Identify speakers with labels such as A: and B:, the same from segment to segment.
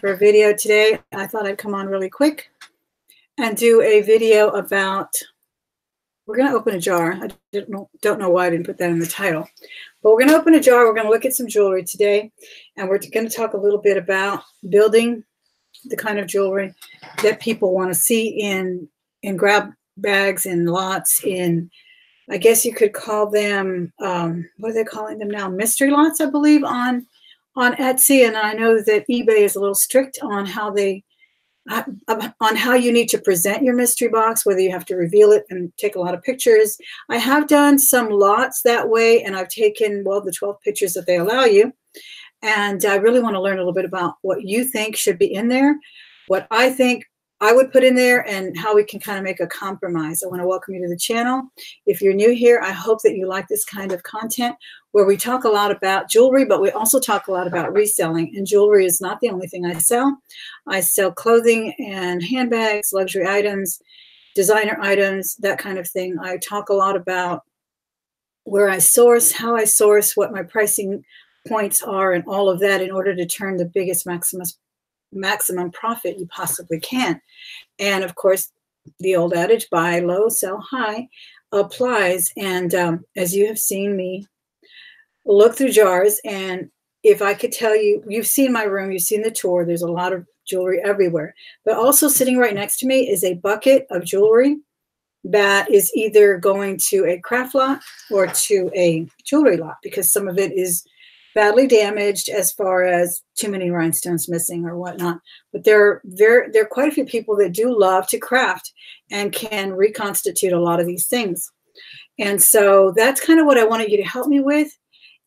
A: for a video today. I thought I'd come on really quick and do a video about, we're going to open a jar. I don't know why I didn't put that in the title. But we're going to open a jar. We're going to look at some jewelry today. And we're going to talk a little bit about building the kind of jewelry that people want to see in grab bags, in lots, in, I guess you could call them, what are they calling them now? Mystery lots, I believe, on Etsy. And I know that eBay is a little strict on how they, on how you need to present your mystery box, whether you have to reveal it and take a lot of pictures. I have done some lots that way, and I've taken, well, the 12 pictures that they allow you. And I really want to learn a little bit about what you think should be in there, what I think I would put in there, and how we can kind of make a compromise. I want to welcome you to the channel. If you're new here, I hope that you like this kind of content where we talk a lot about jewelry, but we also talk a lot about reselling. And jewelry is not the only thing I sell. I sell clothing and handbags, luxury items, designer items, that kind of thing. I talk a lot about where I source, how I source, what my pricing points are, and all of that in order to turn the biggest maximum profit you possibly can. And of course, the old adage, buy low, sell high, applies. And as you have seen me look through jars, and if I could tell you, you've seen my room, you've seen the tour, there's a lot of jewelry everywhere. But also sitting right next to me is a bucket of jewelry that is either going to a craft lot or to a jewelry lot, because some of it is badly damaged as far as too many rhinestones missing or whatnot. But there are quite a few people that do love to craft and can reconstitute a lot of these things. And so that's kind of what I wanted you to help me with.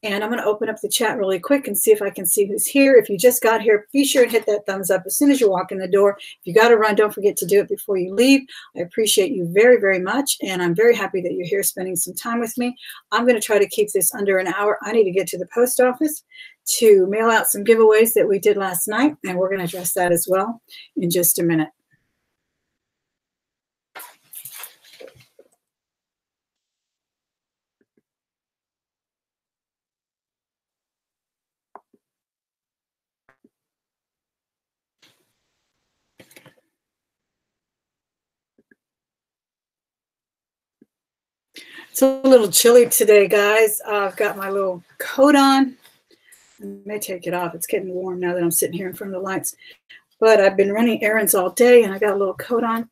A: And I'm going to open up the chat really quick and see if I can see who's here. If you just got here, be sure and hit that thumbs up as soon as you walk in the door. If you got to run, don't forget to do it before you leave. I appreciate you very, very much. And I'm very happy that you're here spending some time with me. I'm going to try to keep this under an hour. I need to get to the post office to mail out some giveaways that we did last night. And we're going to address that as well in just a minute. It's a little chilly today, guys. I've got my little coat on. I may take it off. It's getting warm now that I'm sitting here in front of the lights. But I've been running errands all day, and I got a little coat on.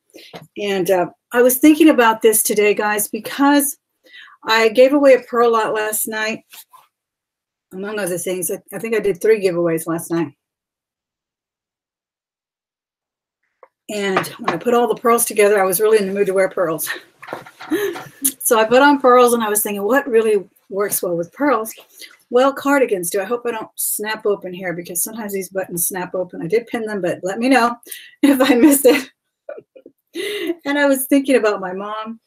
A: And I was thinking about this today, guys, because I gave away a pearl lot last night, among other things. I think I did 3 giveaways last night. And when I put all the pearls together, I was really in the mood to wear pearls. So I put on pearls, and I was thinking, what really works well with pearls? Well, cardigans do. I hope I don't snap open here, because sometimes these buttons snap open. I did pin them, but let me know if I missed it. And I was thinking about my mom,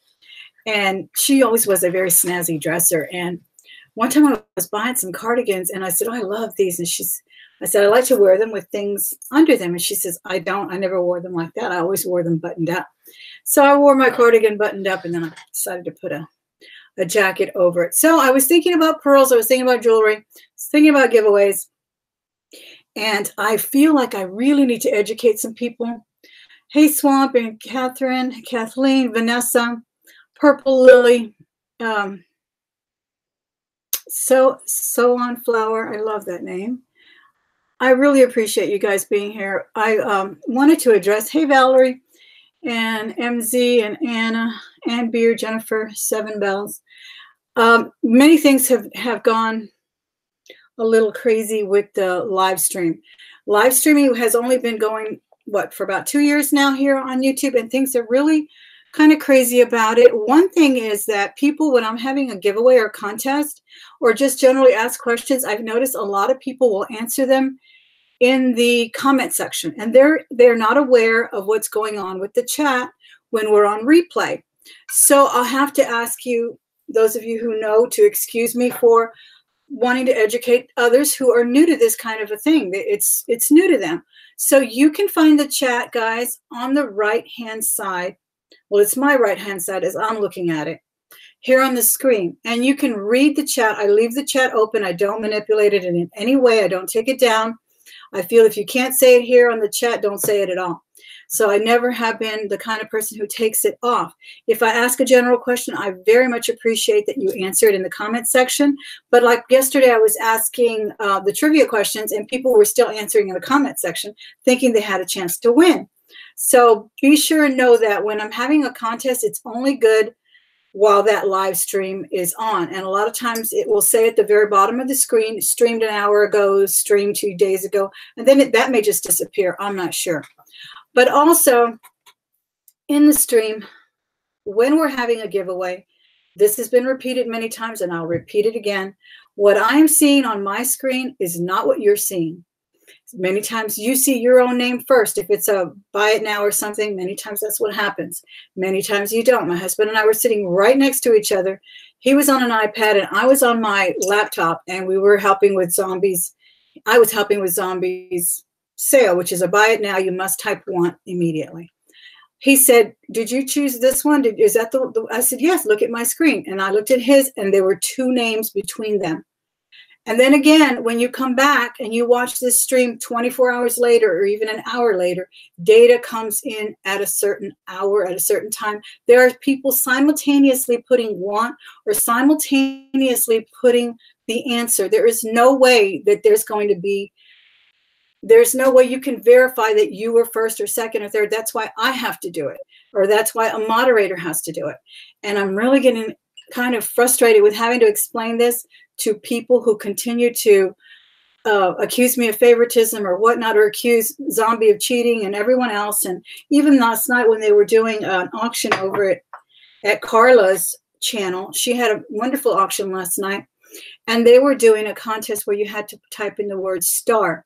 A: and she always was a very snazzy dresser. And one time I was buying some cardigans, and I said, oh, I love these. And I said, I like to wear them with things under them. And she says, I don't. I never wore them like that. I always wore them buttoned up. So I wore my cardigan buttoned up, and then I decided to put a jacket over it. So I was thinking about pearls. I was thinking about jewelry. I was thinking about giveaways. And I feel like I really need to educate some people. Hey, Swamp and Catherine, Kathleen, Vanessa, Purple Lily, So on Flower. I love that name. I really appreciate you guys being here. I wanted to address, hey, Valerie, and MZ, and Anna, and Beer, Jennifer, 7 Bells. Many things have gone a little crazy with the live stream. Live streaming has only been going, what, for about 2 years now here on YouTube, and things are really kind of crazy about it. One thing is that people, when I'm having a giveaway or contest, or just generally ask questions, I've noticed a lot of people will answer them in the comment section, and they're not aware of what's going on with the chat when we're on replay. So I'll have to ask you, those of you who know, to excuse me for wanting to educate others who are new to this kind of a thing. It's new to them. So you can find the chat, guys, on the right-hand side. Well, it's my right-hand side as I'm looking at it here on the screen. And you can read the chat. I leave the chat open. I don't manipulate it in any way. I don't take it down. I feel if you can't say it here on the chat, don't say it at all. So I never have been the kind of person who takes it off. If I ask a general question, I very much appreciate that you answer it in the comment section. But like yesterday, I was asking the trivia questions and people were still answering in the comment section, thinking they had a chance to win. So be sure and know that when I'm having a contest, it's only good while that live stream is on. And a lot of times it will say at the very bottom of the screen, streamed an hour ago, streamed 2 days ago, and then that may just disappear. I'm not sure. But also in the stream, when we're having a giveaway, this has been repeated many times and I'll repeat it again. What I'm seeing on my screen is not what you're seeing. Many times you see your own name first. If it's a buy it now or something, many times that's what happens. Many times you don't. My husband and I were sitting right next to each other. He was on an iPad and I was on my laptop and we were helping with zombies. I was helping with zombies sale, which is a buy it now, you must type one immediately. He said, did you choose this one? Is that the I said, yes, look at my screen. And I looked at his and there were 2 names between them. And then again, when you come back and you watch this stream 24 hours later or even an hour later, data comes in at a certain hour, at a certain time. There are people simultaneously putting one or simultaneously putting the answer. There is no way that there's no way you can verify that you were first or second or third. That's why I have to do it, or that's why a moderator has to do it. And I'm really getting kind of frustrated with having to explain this to people who continue to accuse me of favoritism or whatnot, or accuse Zombie of cheating and everyone else. And even last night when they were doing an auction over at Carla's channel, she had a wonderful auction last night, and they were doing a contest where you had to type in the word star.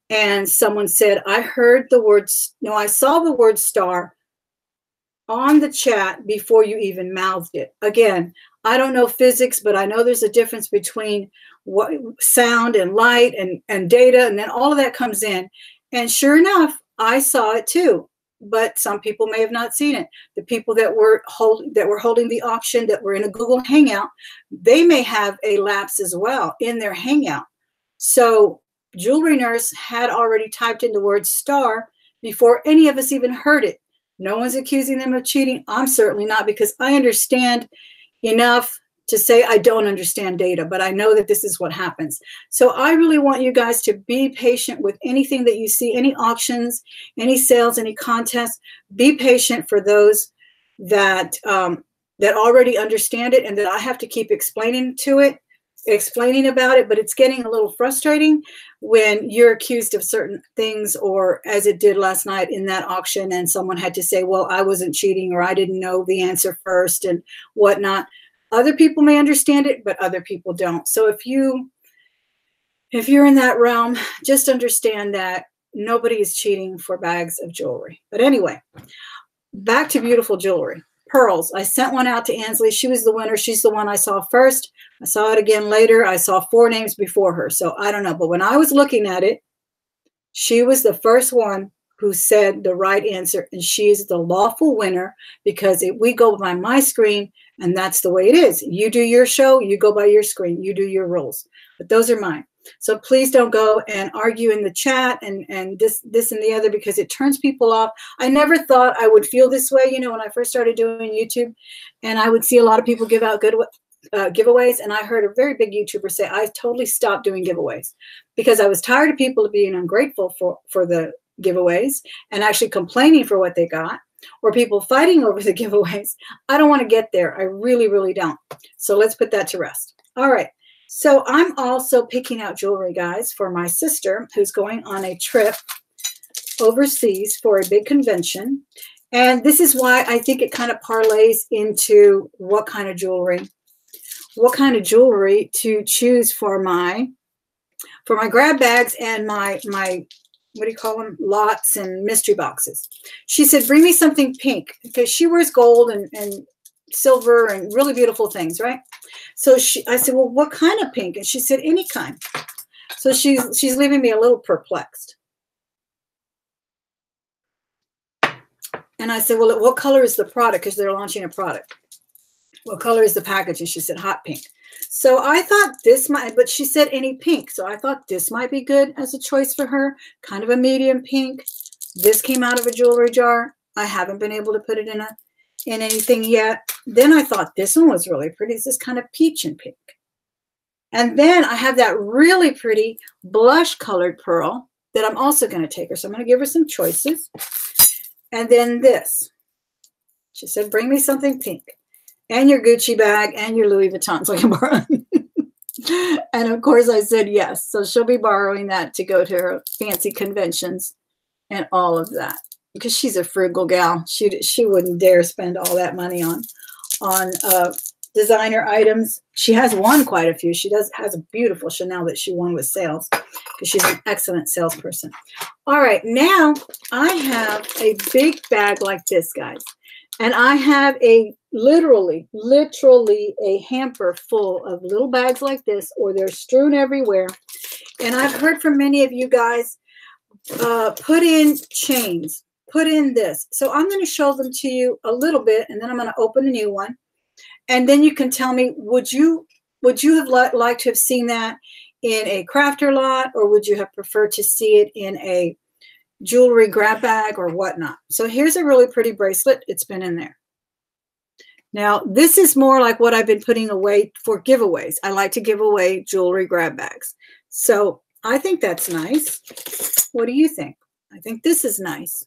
A: And someone said, I heard the words, no, I saw the word star on the chat before you even mouthed it. Again, I don't know physics, but I know there's a difference between what sound and light and data, and then all of that comes in. And sure enough, I saw it too, but some people may have not seen it. The people that were holding the auction, that were in a Google Hangout, they may have a lapse as well in their Hangout. So Jewelry Nurse had already typed in the word star before any of us even heard it. No one's accusing them of cheating. I'm certainly not, because I understand enough to say I don't understand data, but I know that this is what happens. So I really want you guys to be patient with anything that you see, any auctions, any sales, any contests. Be patient for those that that already understand it and that I have to keep explaining about it, but it's getting a little frustrating when you're accused of certain things, or as it did last night in that auction, and someone had to say, well, I wasn't cheating, or I didn't know the answer first and whatnot. Other people may understand it, but other people don't. So if you're in that realm, just understand that nobody is cheating for bags of jewelry. But anyway, back to beautiful jewelry. Pearls. I sent one out to Ansley. She was the winner. She's the one I saw first. I saw it again later. I saw 4 names before her. So I don't know. But when I was looking at it, she was the first one who said the right answer. And she is the lawful winner, because we go by my screen, and that's the way it is. You do your show. You go by your screen. You do your rules. But those are mine. So please don't go and argue in the chat and this and the other, because it turns people off. I never thought I would feel this way, you know, when I first started doing YouTube, and I would see a lot of people give out good giveaways. And I heard a very big YouTuber say, I totally stopped doing giveaways because I was tired of people being ungrateful for the giveaways and actually complaining for what they got, or people fighting over the giveaways. I don't want to get there. I really, really don't. So let's put that to rest. All right. So I'm also picking out jewelry, guys, for my sister who's going on a trip overseas for a big convention. And this is why I think it kind of parlays into what kind of jewelry to choose for my grab bags and my what do you call them, lots and mystery boxes. She said, bring me something pink, because she wears gold and silver and really beautiful things, right? So I said, well, what kind of pink? And she said, any kind. So she's leaving me a little perplexed. And I said, well, what color is the product? Because they're launching a product. What color is the package? And she said, hot pink. So I thought this might, but she said any pink. So I thought this might be good as a choice for her. Kind of a medium pink. This came out of a jewelry jar. I haven't been able to put it in anything yet. Then I thought this one was really pretty. It's this kind of peach and pink. And then I have that really pretty blush colored pearl that I'm also going to take her. So I'm going to give her some choices. And then this. She said, bring me something pink. And your Gucci bag and your Louis Vuitton so I can borrow. And of course I said yes. So she'll be borrowing that to go to her fancy conventions and all of that. Because she's a frugal gal. She wouldn't dare spend all that money on designer items. She has won quite a few. She has a beautiful Chanel that she won with sales because she's an excellent salesperson. All right, now I have a big bag like this, guys. And I have a literally a hamper full of little bags like this, or they're strewn everywhere. And I've heard from many of you guys, put in chains, put in this. So I'm going to show them to you a little bit, and then I'm going to open a new one. And then you can tell me, would you have liked to have seen that in a crafter lot, or would you have preferred to see it in a jewelry grab bag or whatnot? So here's a really pretty bracelet. It's been in there. Now, this is more like what I've been putting away for giveaways. I like to give away jewelry grab bags. So I think that's nice. What do you think? I think this is nice.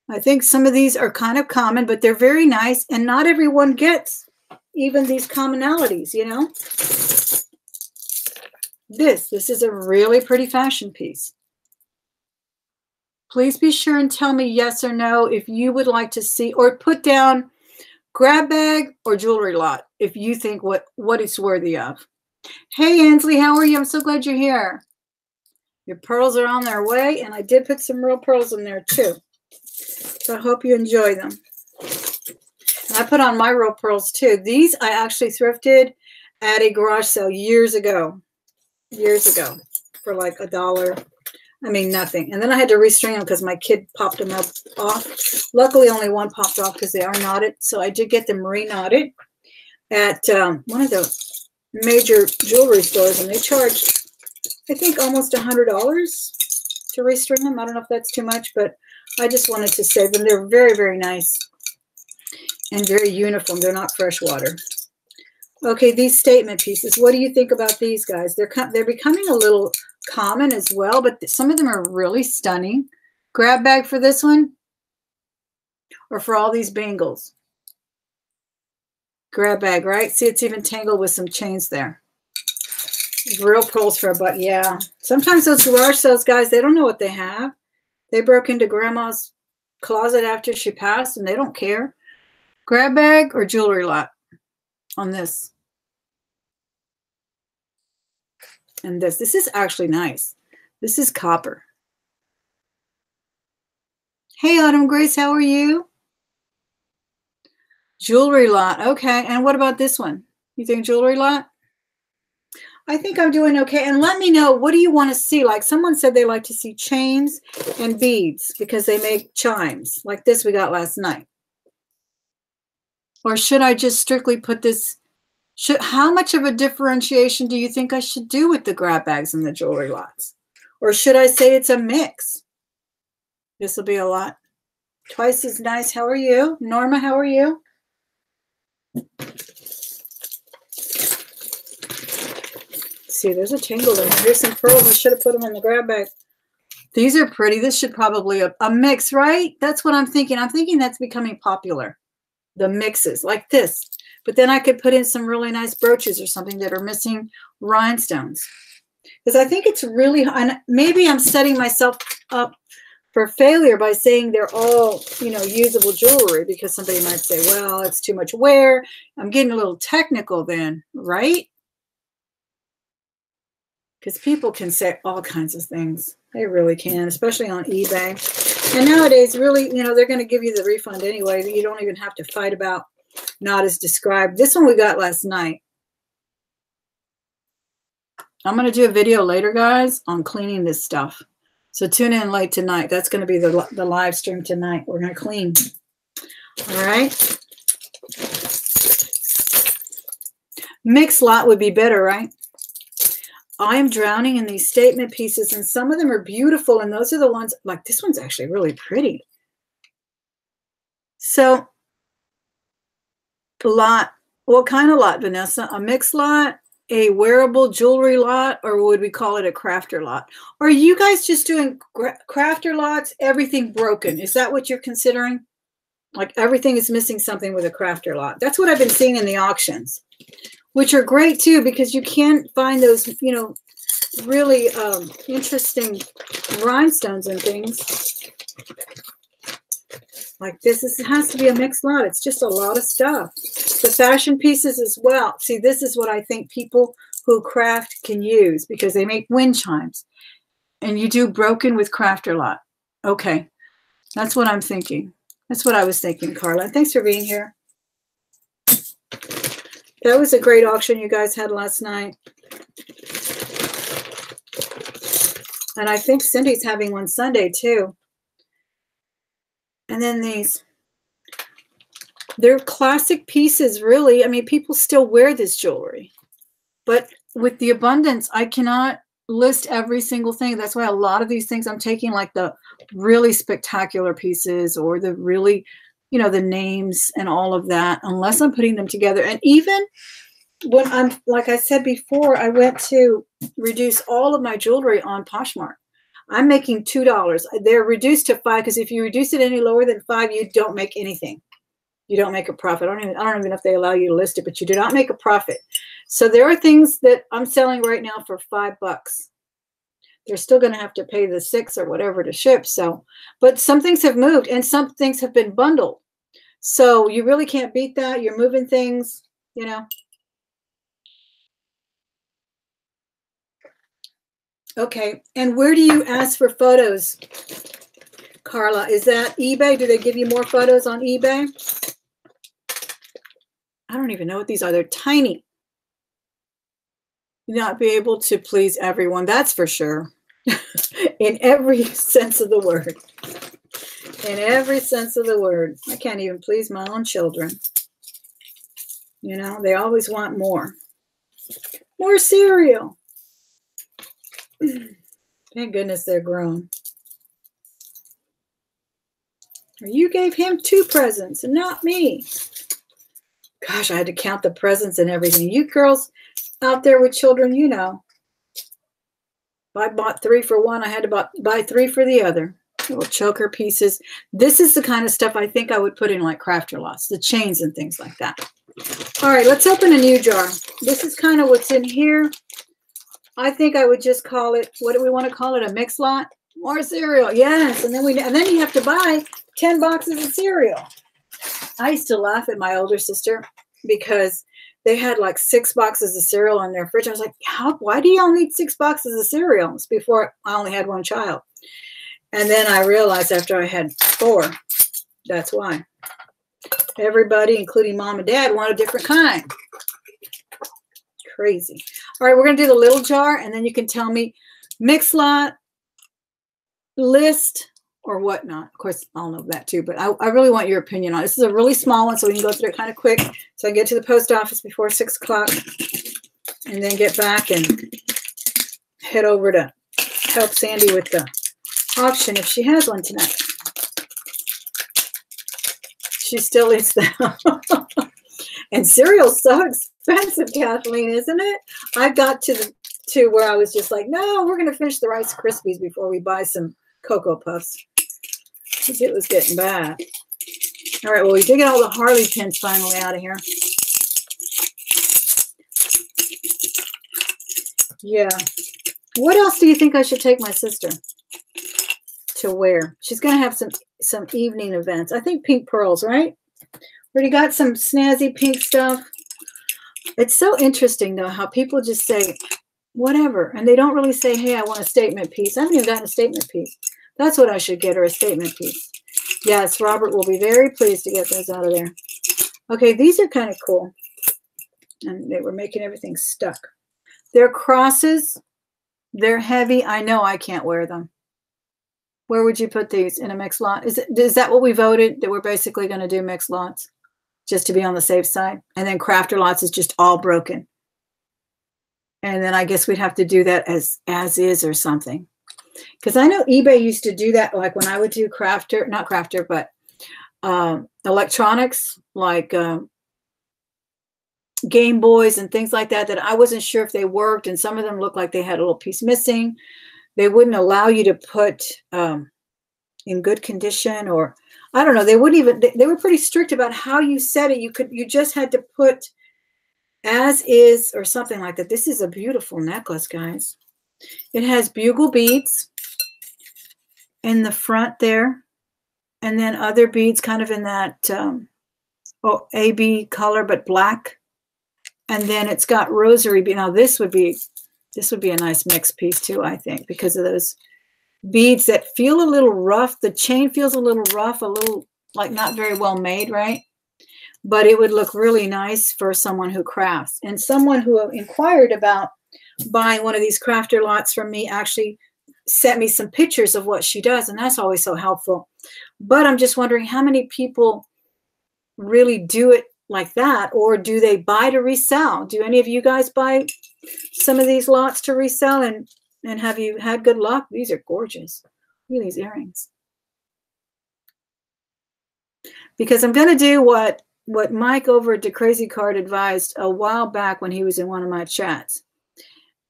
A: I think some of these are kind of common, but they're very nice, and not everyone gets even these commonalities, you know? This is a really pretty fashion piece. Please be sure and tell me yes or no if you would like to see, or put down grab bag or jewelry lot if you think what it's worthy of. Hey, Ansley, how are you? I'm so glad you're here. Your pearls are on their way, and I did put some real pearls in there too. So I hope you enjoy them. And I put on my real pearls too. These I actually thrifted at a garage sale years ago for like $1. I mean, nothing. And then I had to restring them because my kid popped them off. Luckily, only one popped off because they are knotted. So I did get them re-knotted at one of the major jewelry stores, and they charged, I think, almost $100 to restring them. I don't know if that's too much, but I just wanted to save them. They're very, very nice and very uniform. They're not fresh water. Okay, these statement pieces. What do you think about these guys? They're becoming a little common as well, but some of them are really stunning. Grab bag for this one, or for all these bangles? Grab bag, right? See, it's even tangled with some chains there. Real pearls for a butt. Yeah. Sometimes those garage sales guys, they don't know what they have. They broke into grandma's closet after she passed, and they don't care. Grab bag or jewelry lot on this. And this is actually nice. This is copper. Hey, Autumn Grace, how are you? Jewelry lot. Okay. And what about this one? You think jewelry lot? I think I'm doing okay. And let me know, what do you want to see? Like someone said they like to see chains and beads because they make chimes like this we got last night. Or should I just strictly put this? How much of a differentiation do you think I should do with the grab bags and the jewelry lots? Or should I say it's a mix? This will be a lot. Twice as nice. How are you? Norma, how are you? See, there's a tangle in there. Here's some pearls. I should have put them in the grab bag. These are pretty. This should probably a mix, right? That's what I'm thinking. I'm thinking that's becoming popular. The mixes like this. But then I could put in some really nice brooches or something that are missing rhinestones. Because I think it's really, and maybe I'm setting myself up for failure by saying they're all, you know, usable jewelry, because somebody might say, well, it's too much wear. I'm getting a little technical then, right? Because people can say all kinds of things. They really can, especially on eBay. And nowadays, really, you know, they're going to give you the refund anyway. You don't even have to fight about not as described. This one we got last night. I'm going to do a video later, guys, on cleaning this stuff. So tune in late tonight. That's going to be the live stream tonight. We're going to clean. All right. Mixed lot would be better, right? I am drowning in these statement pieces, and some of them are beautiful, and those are the ones, like this one's actually really pretty. So, lot, what kind of lot, Vanessa? A mixed lot, a wearable jewelry lot, or would we call it a crafter lot? Or are you guys just doing crafter lots, everything broken? Is that what you're considering? Like everything is missing something with a crafter lot. That's what I've been seeing in the auctions, which are great too, because you can find those, you know, really interesting rhinestones and things. Like this has to be a mixed lot. It's just a lot of stuff. The fashion pieces as well. See, this is what I think people who craft can use, because they make wind chimes. And you do broken with crafter lot. Okay. That's what I'm thinking. That's what I was thinking, Carla. Thanks for being here. That was a great auction you guys had last night. And I think Cindy's having one Sunday too. And then these, they're classic pieces, really. I mean, people still wear this jewelry. But with the abundance, I cannot list every single thing. That's why a lot of these things I'm taking like the really spectacular pieces, or the really, you know, the names and all of that, unless I'm putting them together. And even when I'm, like I said before, I went to reduce all of my jewelry on Poshmark. I'm making $2. They're reduced to $5, because if you reduce it any lower than $5, you don't make anything. You don't make a profit. I don't even know if they allow you to list it, but you do not make a profit. So there are things that I'm selling right now for $5. They're still going to have to pay the $6 or whatever to ship. So, but some things have moved and some things have been bundled. So you really can't beat that. You're moving things, you know. Okay, and where do you ask for photos, Carla? Is that eBay? Do they give you more photos on eBay? I don't even know what these are. They're tiny. You not be able to please everyone, that's for sure. In every sense of the word. In every sense of the word. I can't even please my own children. You know, they always want more. More cereal. Thank goodness they're grown. Or you gave him 2 presents and not me. Gosh, I had to count the presents and everything. You girls out there with children, you know. If I bought 3 for one, I had to buy 3 for the other. Little choker pieces. This is the kind of stuff I think I would put in like crafter lots, the chains and things like that. All right, let's open a new jar. This is kind of what's in here. I think I would just call it, what do we want to call it? A mix lot? More cereal. Yes. And then you have to buy 10 boxes of cereal. I used to laugh at my older sister because they had like 6 boxes of cereal in their fridge. I was like, why do y'all need 6 boxes of cereal? It's before I only had 1 child. And then I realized after I had 4, that's why. Everybody, including mom and dad, want a different kind. Crazy. All right, we're going to do the little jar, and then you can tell me mix lot, list, or whatnot. Of course, I'll know that too, but I really want your opinion on it. This is a really small one, so we can go through it kind of quick. So I can get to the post office before 6 o'clock, and then get back and head over to help Sandy with the auction if she has one tonight. She still eats them. And cereal's so expensive, Kathleen, isn't it? I got to where I was just like, no, we're going to finish the Rice Krispies before we buy some Cocoa Puffs. Because it was getting bad. All right, well, we did get all the Harley pins finally out of here. Yeah. What else do you think I should take my sister to wear? She's going to have some evening events. I think pink pearls, right? Already got some snazzy pink stuff. It's so interesting, though, how people just say whatever, and they don't really say, hey, I want a statement piece. I haven't even gotten a statement piece. That's what I should get her, a statement piece. Yes, Robert will be very pleased to get those out of there. Okay, these are kind of cool. And they were making everything stuck. They're crosses. They're heavy. I know I can't wear them. Where would you put these? In a mixed lot? Is that what we voted? That we're basically going to do mixed lots? Just to be on the safe side. And then crafter lots is just all broken. And then I guess we'd have to do that as is or something. Because I know eBay used to do that, like when I would do crafter, not crafter, but electronics, like Game Boys and things like that, that I wasn't sure if they worked, and some of them looked like they had a little piece missing. They wouldn't allow you to put in good condition, or I don't know. They wouldn't even. They were pretty strict about how you said it. You just had to put as is or something like that. This is a beautiful necklace, guys. It has bugle beads in the front there, and then other beads kind of in that AB color, but black. And then it's got rosary bead. Now this would be a nice mixed piece too, I think, because of those beads that feel a little rough. The chain feels a little rough, a little like not very well made, right? But it would look really nice for someone who crafts. And someone who inquired about buying one of these crafter lots from me actually sent me some pictures of what she does, and that's always so helpful. But I'm just wondering how many people really do it like that, or do they buy to resell? Do any of you guys buy some of these lots to resell, and have you had good luck? These are gorgeous. Look at these earrings. Because I'm going to do what Mike over at the Crazy Card advised a while back when he was in one of my chats.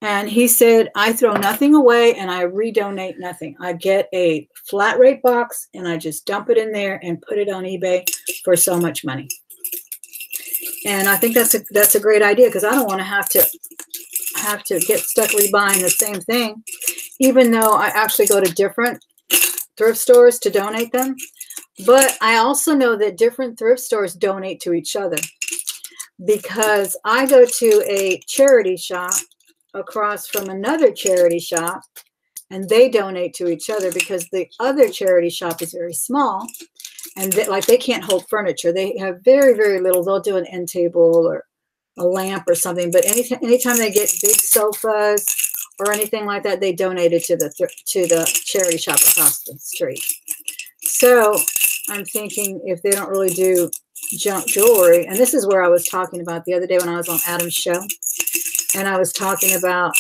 A: And he said, I throw nothing away and I redonate nothing. I get a flat rate box and I just dump it in there and put it on eBay for so much money. And I think that's a great idea, because I don't want to have to get stuck rebuying the same thing, even though I actually go to different thrift stores to donate them. But I also know that different thrift stores donate to each other, because I go to a charity shop across from another charity shop, and they donate to each other because the other charity shop is very small, and they can't hold furniture. They have very, very little. They'll do an end table or a lamp or something, but anytime they get big sofas or anything like that, they donate it to the charity shop across the street. So I'm thinking, if they don't really do junk jewelry, and this is where I was talking about the other day when I was on Adam's show, and I was talking about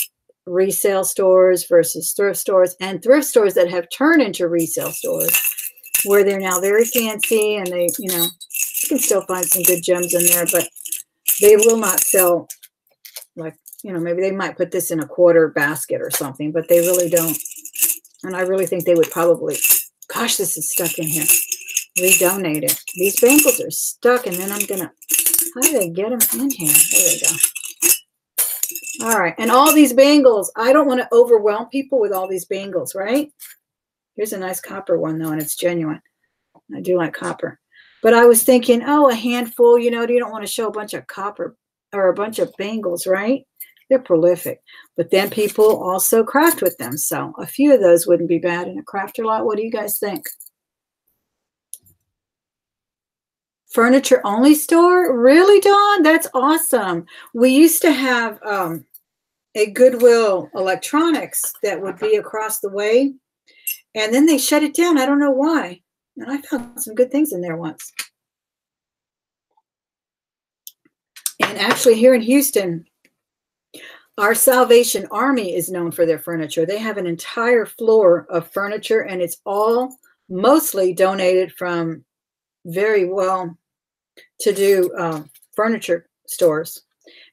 A: resale stores versus thrift stores, and thrift stores that have turned into resale stores, where they're now very fancy, and they, you can still find some good gems in there, but they will not sell, like, maybe they might put this in a quarter basket or something, but they really don't. And I really think they would probably, gosh, this is stuck in here, redonate it. These bangles are stuck, and then I'm gonna, how do they get them in here? There they go. All right, and all these bangles, I don't want to overwhelm people with all these bangles, right? Here's a nice copper one, though, and it's genuine. I do like copper. But I was thinking, oh, a handful, you don't want to show a bunch of copper or a bunch of bangles, right? They're prolific. But then people also craft with them. So a few of those wouldn't be bad in a crafter lot. What do you guys think? Furniture only store? Really, Dawn? That's awesome. We used to have a Goodwill Electronics that would be across the way, and then they shut it down. I don't know why. And I found some good things in there once. And actually here in Houston, our Salvation Army is known for their furniture. They have an entire floor of furniture, and it's all mostly donated from very well-to-do furniture stores,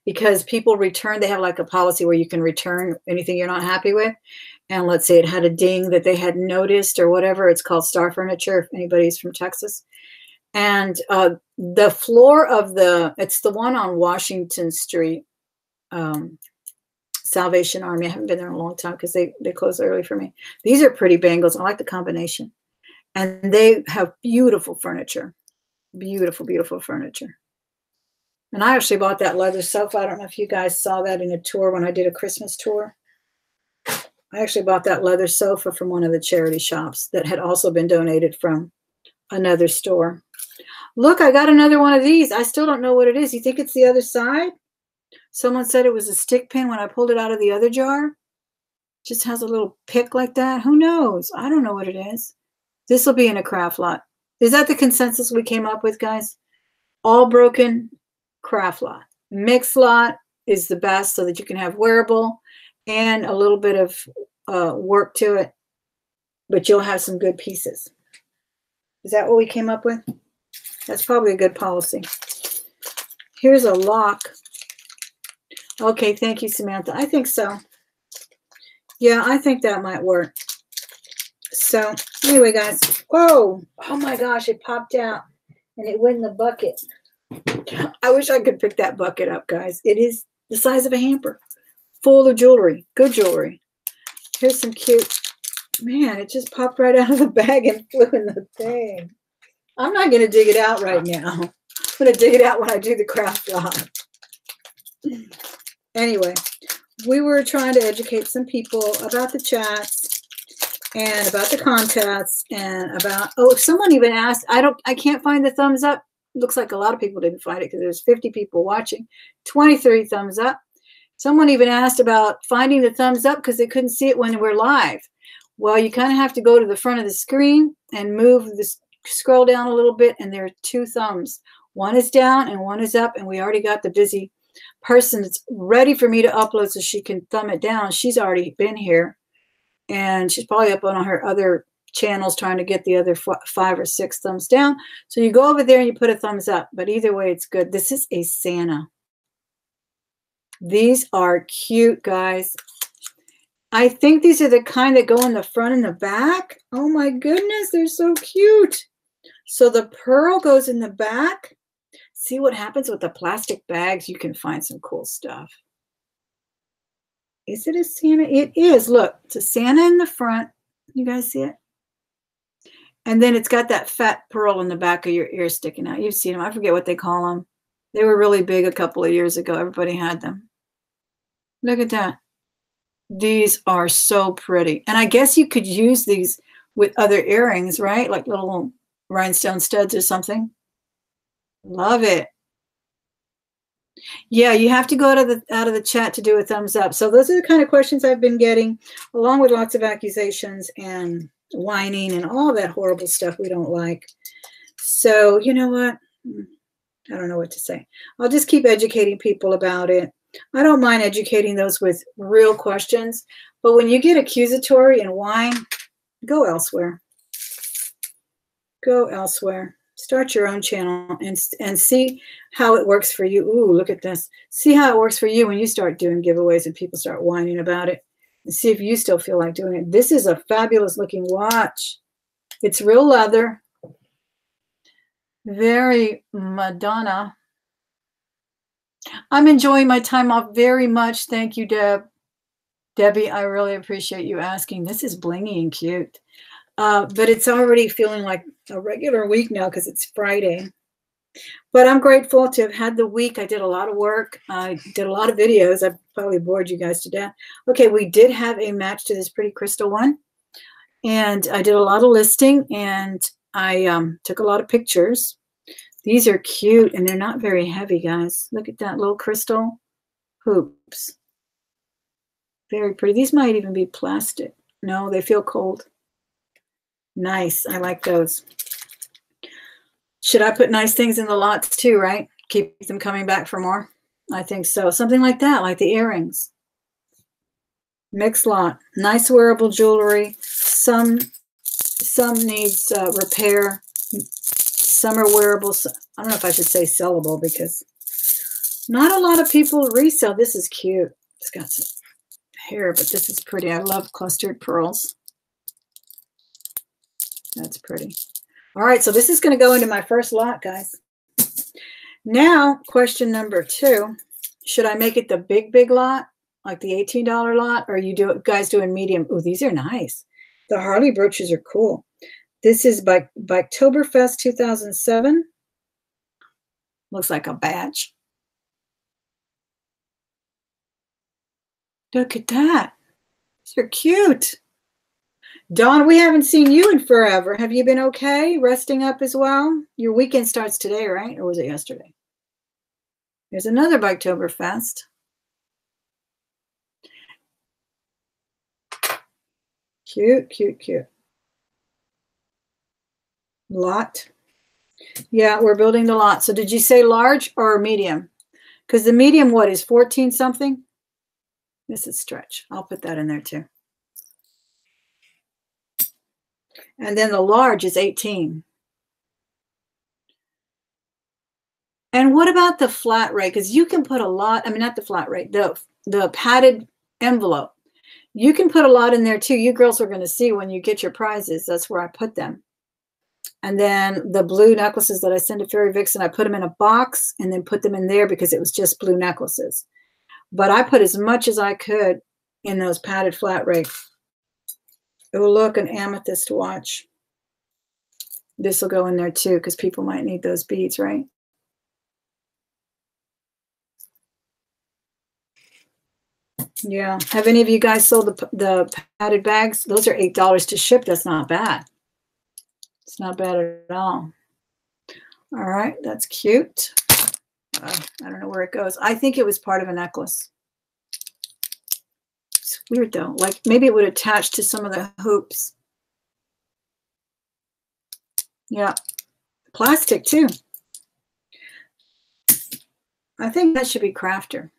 A: because people return. They have like a policy where you can return anything you're not happy with. And let's say it had a ding that they hadn't noticed or whatever. It's called Star Furniture, if anybody's from Texas. And the floor of it's the one on Washington Street, Salvation Army. I haven't been there in a long time because they closed early for me. These are pretty bangles. I like the combination. And they have beautiful furniture. Beautiful, beautiful furniture. And I actually bought that leather sofa. I don't know if you guys saw that in a tour when I did a Christmas tour. I actually bought that leather sofa from one of the charity shops that had also been donated from another store. Look, I got another one of these. I still don't know what it is. You think it's the other side? Someone said it was a stick pin when I pulled it out of the other jar. Just has a little pick like that. Who knows? I don't know what it is. This will be in a craft lot. Is that the consensus we came up with, guys? All broken craft lot. Mixed lot, is the best so that you can have wearable and a little bit of work to it, but you'll have some good pieces. Is that what we came up with? That's probably a good policy. Here's a lock. Okay, thank you, Samantha. I think so. Yeah, I think that might work. So anyway, guys, whoa, oh my gosh, it popped out and it went in the bucket. I wish I could pick that bucket up, guys. It is the size of a hamper, full of jewelry, good jewelry. Here's some cute, man, it just popped right out of the bag and flew in the thing. I'm not going to dig it out right now. I'm going to dig it out when I do the craft live. Anyway, we were trying to educate some people about the chats and about the contests and about, oh, someone even asked, I can't find the thumbs up. Looks like a lot of people didn't find it because there's 50 people watching, 23 thumbs up. Someone even asked about finding the thumbs up because they couldn't see it when we're live. Well, you kind of have to go to the front of the screen and move this, scroll down a little bit, and there are two thumbs. One is down and one is up, and we already got the busy person that's ready for me to upload so she can thumb it down. She's already been here, and she's probably up on her other channels trying to get the other 5 or 6 thumbs down. So you go over there and you put a thumbs up, but either way, it's good. This is a Santa. These are cute, guys. I think these are the kind that go in the front and the back. Oh my goodness, they're so cute. So the pearl goes in the back. See what happens with the plastic bags? You can find some cool stuff. Is it a Santa? It is. Look, it's a Santa in the front. You guys see it? And then it's got that fat pearl in the back of your ear sticking out. You've seen them. I forget what they call them. They were really big a couple of years ago. Everybody had them. Look at that. These are so pretty. And I guess you could use these with other earrings, right? Like little rhinestone studs or something. Love it. Yeah, you have to go out of the chat to do a thumbs up. So those are the kind of questions I've been getting, along with lots of accusations and whining and all that horrible stuff we don't like. So you know what? I don't know what to say. I'll just keep educating people about it. I don't mind educating those with real questions, but when you get accusatory and whine, go elsewhere. Go elsewhere. Start your own channel and see how it works for you. Ooh, look at this. See how it works for you when you start doing giveaways and people start whining about it. And see if you still feel like doing it. This is a fabulous looking watch. It's real leather. Very Madonna. I'm enjoying my time off very much. Thank you, Debbie, I really appreciate you asking. This is blingy and cute. But it's already feeling like a regular week now because it's Friday. But I'm grateful to have had the week. I did a lot of work. I did a lot of videos. I probably bored you guys to death. Okay, we did have a match to this pretty crystal one. And I did a lot of listing, and I took a lot of pictures. These are cute, and they're not very heavy, guys. Look at that little crystal hoops. Very pretty. These might even be plastic. No, they feel cold. Nice. I like those. Should I put nice things in the lots too, right? Keep them coming back for more? I think so. Something like that, like the earrings. Mixed lot. Nice wearable jewelry. Some needs repair. Some are wearable. I don't know if I should say sellable because not a lot of people resell. This is cute. It's got some hair, but this is pretty. I love clustered pearls. That's pretty. All right, so this is going to go into my first lot, guys. Now, question number 2. Should I make it the big lot, like the $18 lot, or are you guys doing medium? Oh, these are nice. The Harley brooches are cool. This is by Oktoberfest 2007. Looks like a badge. Look at that. These are cute. Dawn, we haven't seen you in forever. Have you been okay? Resting up as well? Your weekend starts today, right? Or was it yesterday? There's another Oktoberfest. Cute, cute, cute. Lot. Yeah, we're building the lot. So did you say large or medium? Because the medium, what, is 14 something? This is stretch. I'll put that in there too. And then the large is 18. And what about the flat rate? Because you can put a lot, I mean, not the flat rate, the padded envelope. You can put a lot in there too. You girls are going to see when you get your prizes. That's where I put them. And then the blue necklaces that I sent to Fairy Vixen, I put them in a box and then put them in there because it was just blue necklaces. But I put as much as I could in those padded flat rate. Oh, look, an amethyst watch. This will go in there too because people might need those beads, right? Yeah. Have any of you guys sold the padded bags? Those are $8 to ship. That's not bad. It's not bad at all. All right. That's cute. I don't know where it goes. I think it was part of a necklace. It's weird though. Like maybe it would attach to some of the hoops. Yeah. Plastic too. I think that should be crafter.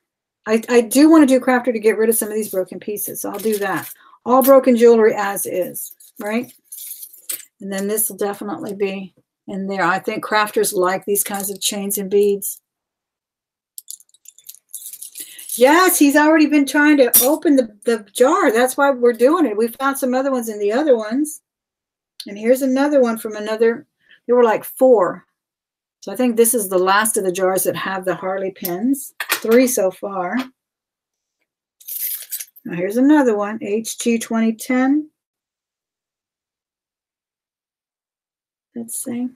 A: I do want to do crafter to get rid of some of these broken pieces. So I'll do that. All broken jewelry as is, right? And then this will definitely be in there. I think crafters like these kinds of chains and beads. Yes, he's already been trying to open the jar. That's why we're doing it. We found some other ones in the other ones. And here's another one from another. There were like 4. So I think this is the last of the jars that have the Harley pins. 3 so far. Now here's another one, HG 2010. Let's see.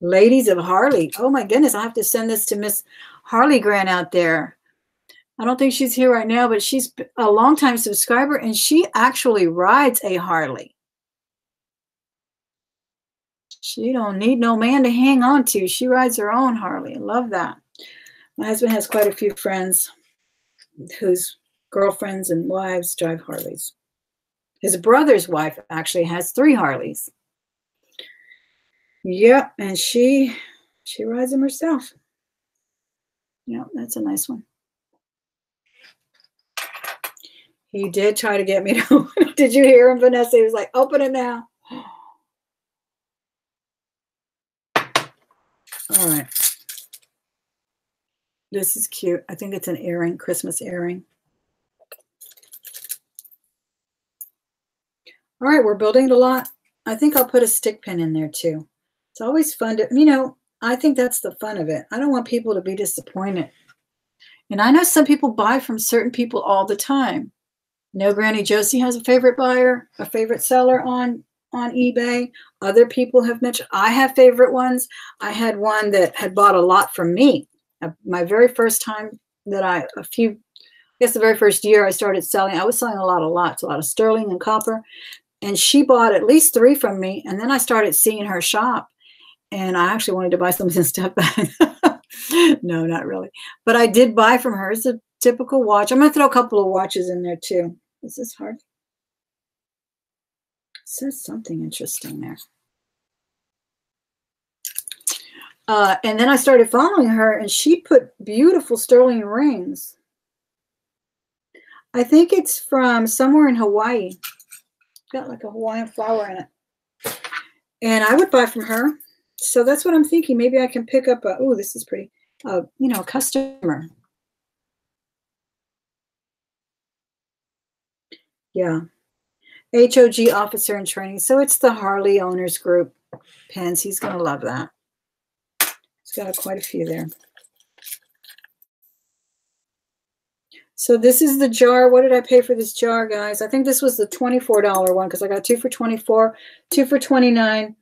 A: Ladies of Harley. Oh my goodness, I have to send this to Miss Harley Grant out there. I don't think she's here right now, but she's a longtime subscriber and she actually rides a Harley. She don't need no man to hang on to. She rides her own Harley. I love that. My husband has quite a few friends whose girlfriends and wives drive Harleys. His brother's wife actually has 3 Harleys. Yep, and she rides them herself. Yeah, that's a nice one. He did try to get me to. Did you hear him, Vanessa? He was like, open it now. All right. This is cute. I think it's an earring, Christmas earring. All right, we're building it a lot. I think I'll put a stick pin in there too. It's always fun to, you know, I think that's the fun of it. I don't want people to be disappointed. And I know some people buy from certain people all the time. No, Granny Josie has a favorite buyer, a favorite seller on eBay. Other people have mentioned, I have favorite ones. I had one that had bought a lot from me. My very first time that I guess the very first year I started selling, I was selling a lot of lots, a lot of sterling and copper. And she bought at least 3 from me. And then I started seeing her shop. And I actually wanted to buy some stuff back. No, not really. But I did buy from her. It's a typical watch. I'm going to throw a couple of watches in there too. Is this hard? It says something interesting there. And then I started following her, and she put beautiful sterling rings. I think it's from somewhere in Hawaii. Got like a Hawaiian flower in it. And I would buy from her. So that's what I'm thinking. Maybe I can pick up a, oh, this is pretty, you know, a customer. Yeah. HOG officer in training. So it's the Harley owners group pins. He's going to love that. He's got quite a few there. So this is the jar. What did I pay for this jar, guys? I think this was the $24 one because I got 2 for $24, 2 for $29,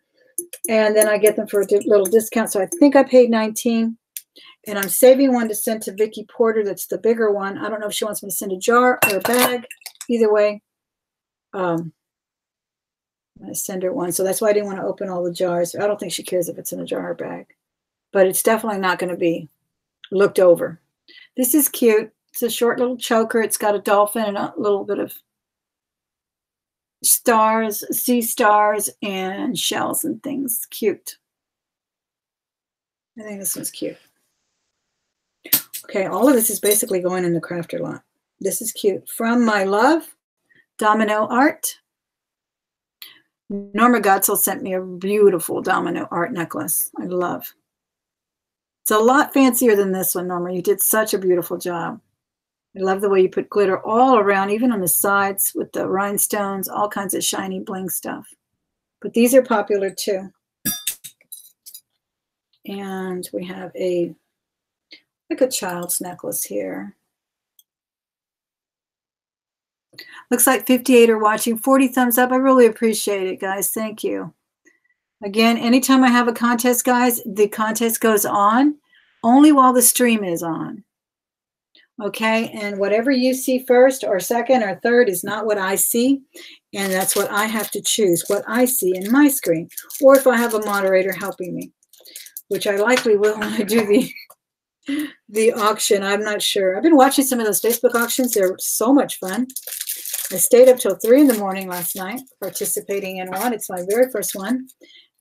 A: and then I get them for a little discount. So I think I paid $19, and I'm saving one to send to Vicky Porter. That's the bigger one. I don't know if she wants me to send a jar or a bag. Either way, I'm going to send her one. So that's why I didn't want to open all the jars. I don't think she cares if it's in a jar or bag, but it's definitely not going to be looked over. This is cute. It's a short little choker. It's got a dolphin and a little bit of stars, sea stars, and shells and things. Cute. I think this one's cute. Okay, all of this is basically going in the crafter lot. This is cute. From My Love, Domino Art. Norma Gutzel sent me a beautiful domino art necklace. I love. It's a lot fancier than this one, Norma. You did such a beautiful job. I love the way you put glitter all around, even on the sides with the rhinestones, all kinds of shiny bling stuff. But these are popular too. And we have like a child's necklace here. Looks like 58 are watching. 40 thumbs up. I really appreciate it, guys. Thank you. Again, anytime I have a contest, guys, the contest goes on only while the stream is on. Okay, and whatever you see first or second or third is not what I see, and that's what I have to choose, what I see in my screen, or if I have a moderator helping me, which I likely will when I do the auction. I'm not sure. I've been watching some of those Facebook auctions. They're so much fun. I stayed up till 3 in the morning last night participating in one. It's my very first one,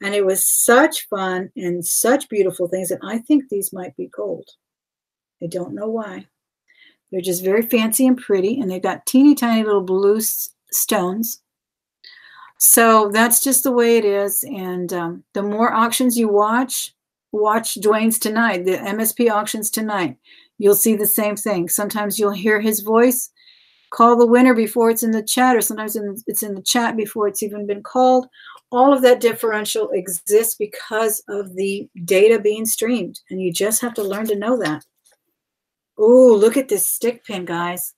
A: and it was such fun and such beautiful things, and I think these might be gold. I don't know why. They're just very fancy and pretty, and they've got teeny tiny little blue stones. So that's just the way it is. And the more auctions you watch Dwayne's tonight, the MSP auctions tonight. You'll see the same thing. Sometimes you'll hear his voice call the winner before it's in the chat, or sometimes it's in the chat before it's even been called. All of that differential exists because of the data being streamed, and you just have to learn to know that. Ooh, look at this stick pin, guys.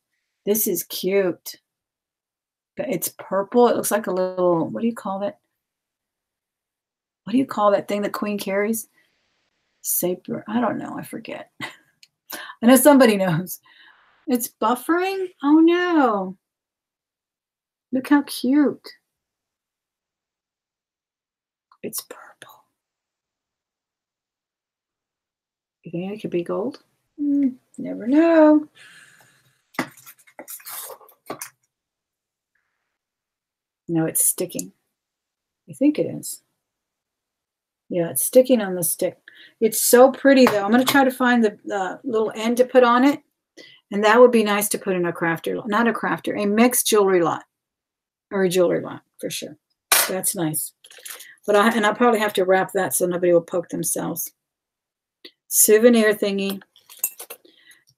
A: This is cute. It's purple. It looks like a little, what do you call that? What do you call that thing the queen carries? Saber. I don't know. I forget. I know somebody knows. It's buffering? Oh, no. Look how cute. It's purple. You think it could be gold? Never know. No, it's sticking. I think it is. Yeah, it's sticking on the stick. It's so pretty, though. I'm going to try to find the little end to put on it. And that would be nice to put in a crafter, not a crafter, a mixed jewelry lot. Or a jewelry lot, for sure. That's nice. But I'll probably have to wrap that so nobody will poke themselves. Souvenir thingy.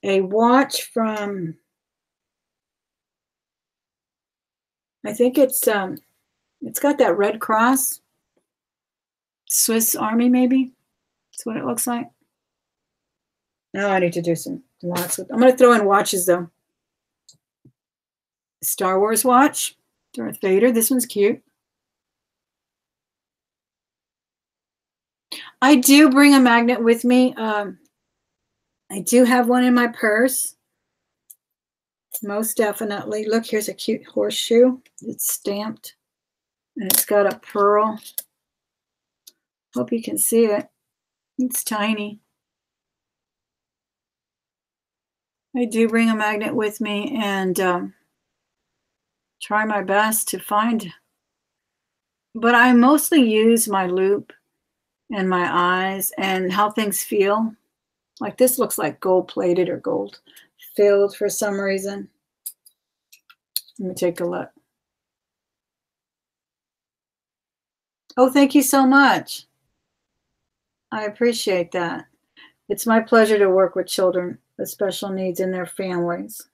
A: A watch from, I think it's got that Red Cross, Swiss Army maybe. That's what it looks like. Now I need to do some lots with. I'm going to throw in watches though. Star Wars watch, Darth Vader. This one's cute. I do bring a magnet with me. I do have one in my purse. Most definitely. Look, here's a cute horseshoe. It's stamped. And it's got a pearl. Hope you can see it. It's tiny. I do bring a magnet with me and try my best to find. But I mostly use my loop and my eyes and how things feel. Like this looks like gold plated or gold filled for some reason. Let me take a look. Oh, thank you so much. I appreciate that. It's my pleasure to work with children with special needs and their families.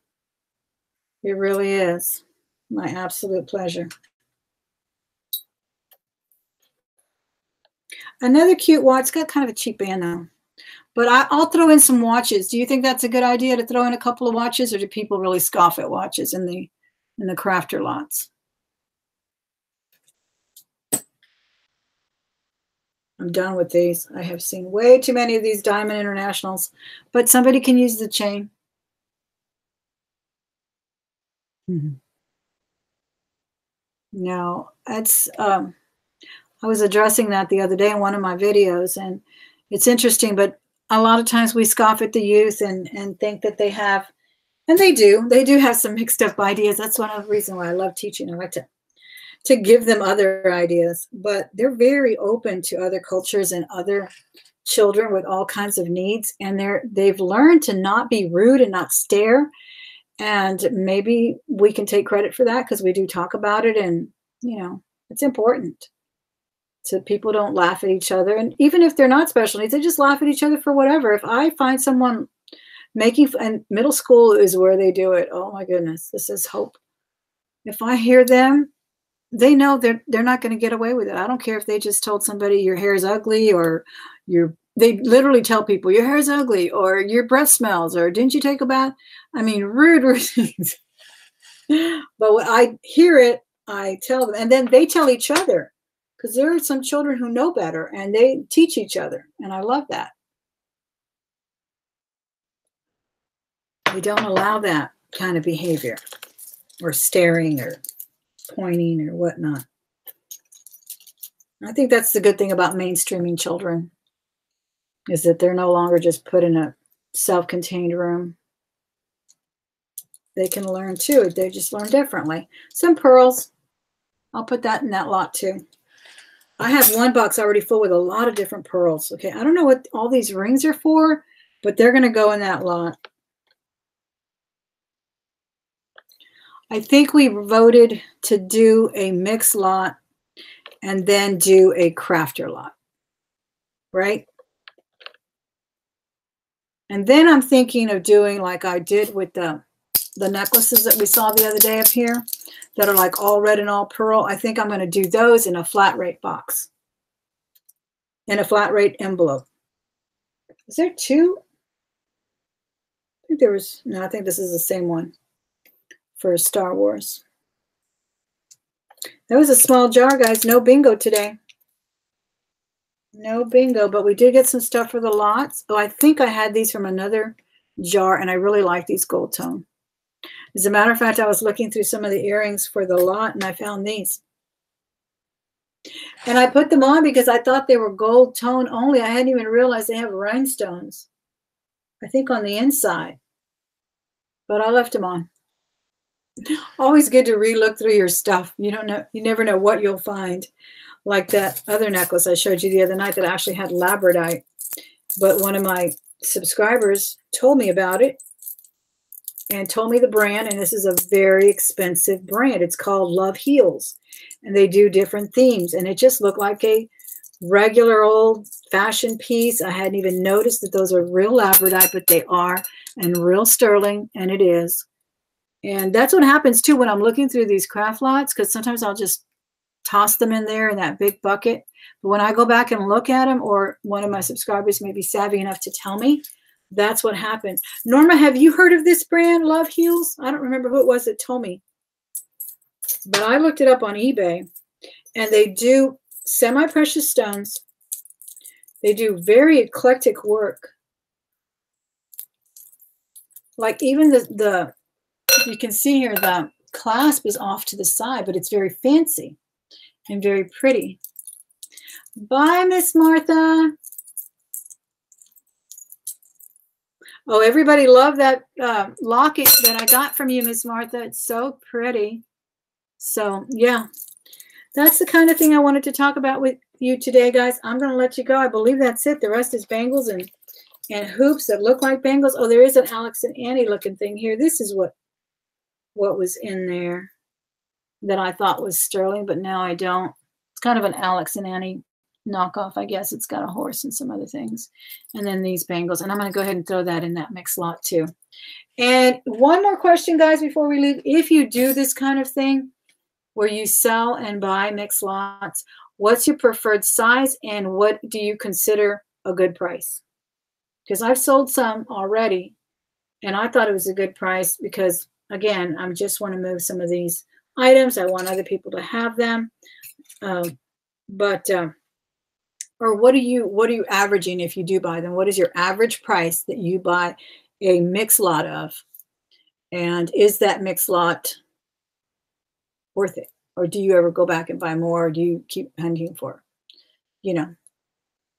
A: It really is my absolute pleasure. Another cute watch. It's got kind of a cheap band though. But I'll throw in some watches. Do you think that's a good idea to throw in a couple of watches, or do people really scoff at watches in the crafter lots? I'm done with these. I have seen way too many of these Diamond Internationals, but somebody can use the chain. No, that's I was addressing that the other day in one of my videos, and it's interesting, but a lot of times we scoff at the youth and think that they have, and they do have some mixed up ideas. That's one of the reasons why I love teaching. I like to give them other ideas, but they're very open to other cultures and other children with all kinds of needs, and they've learned to not be rude and not stare. And maybe we can take credit for that because we do talk about it, and you know, it's important. So people don't laugh at each other, and even if they're not special needs, they just laugh at each other for whatever. If I find someone making, and middle school is where they do it. Oh my goodness, this is hope. If I hear them, they know they're not going to get away with it. I don't care if they just told somebody your hair is ugly, or they literally tell people your hair is ugly, or your breath smells, or didn't you take a bath? I mean, rude things. But when I hear it, I tell them, and then they tell each other, because there are some children who know better and they teach each other, and I love that. We don't allow that kind of behavior, or staring, or pointing, or whatnot. I think that's the good thing about mainstreaming children, is that they're no longer just put in a self-contained room. They can learn too. They just learn differently. Some pearls. I'll put that in that lot too. I have one box already full with a lot of different pearls. Okay, I don't know what all these rings are for, but they're going to go in that lot. I think we voted to do a mix lot and then do a crafter lot, right? And then I'm thinking of doing like I did with the necklaces that we saw the other day up here that are like all red and all pearl. I think I'm going to do those in a flat rate box, in a flat rate envelope. Is there two? I think there was, no, I think this is the same one for Star Wars. That was a small jar, guys. No bingo today. No bingo, but we did get some stuff for the lots. Oh, I think I had these from another jar, and I really like these gold tone. As a matter of fact, I was looking through some of the earrings for the lot, and I found these. And I put them on because I thought they were gold tone only. I hadn't even realized they have rhinestones, I think, on the inside. But I left them on. Always good to re-look through your stuff. You don't know, you never know what you'll find. Like that other necklace I showed you the other night that actually had labradorite. But one of my subscribers told me about it and told me the brand, and this is a very expensive brand. It's called Love Heals, and they do different themes, and it just looked like a regular old fashioned piece. I hadn't even noticed that those are real labradorite, but they are, and real sterling, and it is. And that's what happens too when I'm looking through these craft lots, because sometimes I'll just toss them in there in that big bucket. But when I go back and look at them, or one of my subscribers may be savvy enough to tell me, that's what happened. Norma, have you heard of this brand, Love Heals? I don't remember who it was that told me. But I looked it up on eBay, and they do semi-precious stones. They do very eclectic work. Like even the you can see here, the clasp is off to the side, but it's very fancy and very pretty. Bye, Miss Martha. Oh, everybody loved that locket that I got from you, Miss Martha. It's so pretty. So, yeah, that's the kind of thing I wanted to talk about with you today, guys. I'm going to let you go. I believe that's it. The rest is bangles and hoops that look like bangles. Oh, there is an Alex and Annie looking thing here. This is what was in there that I thought was sterling, but now I don't. It's kind of an Alex and Annie knockoff, I guess. It's got a horse and some other things. And then these bangles. And I'm going to go ahead and throw that in that mix lot too. And one more question, guys, before we leave. If you do this kind of thing where you sell and buy mixed lots, what's your preferred size and what do you consider a good price? Because I've sold some already and I thought it was a good price because, again, I just want to move some of these items. I want other people to have them. Or what are you averaging if you do buy them? What is your average price that you buy a mixed lot of? And is that mixed lot worth it? Or do you ever go back and buy more? Or do you keep hunting for,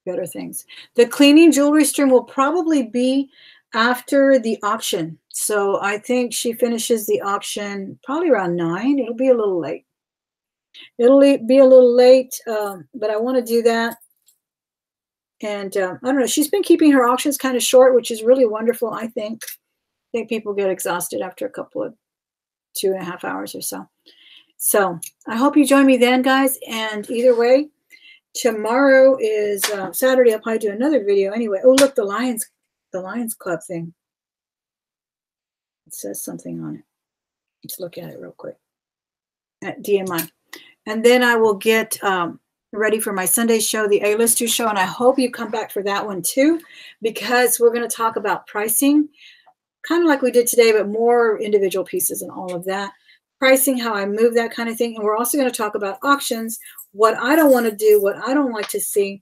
A: better things? The cleaning jewelry stream will probably be after the auction. So I think she finishes the auction probably around 9. It'll be a little late. It'll be a little late, but I want to do that And I don't know, she's been keeping her auctions kind of short, which is really wonderful, I think. I think people get exhausted after a couple of 2.5 hours or so. So I hope you join me then, guys. And either way, tomorrow is Saturday. I'll probably do another video anyway. Oh, look, the Lions Club thing. It says something on it. Let's look at it real quick. At DMI. And then I will get ready for my Sunday show, the A-Lister show. And I hope you come back for that one too, because we're going to talk about pricing, kind of like we did today, but more individual pieces and all of that. Pricing, how I move, that kind of thing. And we're also going to talk about auctions, what I don't want to do, what I don't like to see,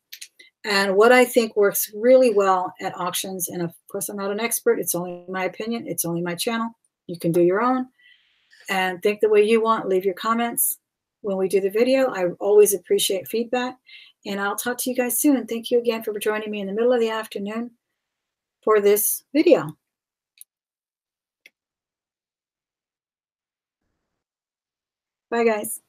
A: and what I think works really well at auctions. And of course, I'm not an expert. It's only my opinion. It's only my channel. You can do your own and think the way you want. Leave your comments when we do the video. I always appreciate feedback. And I'll talk to you guys soon. And thank you again for joining me in the middle of the afternoon for this video. Bye, guys.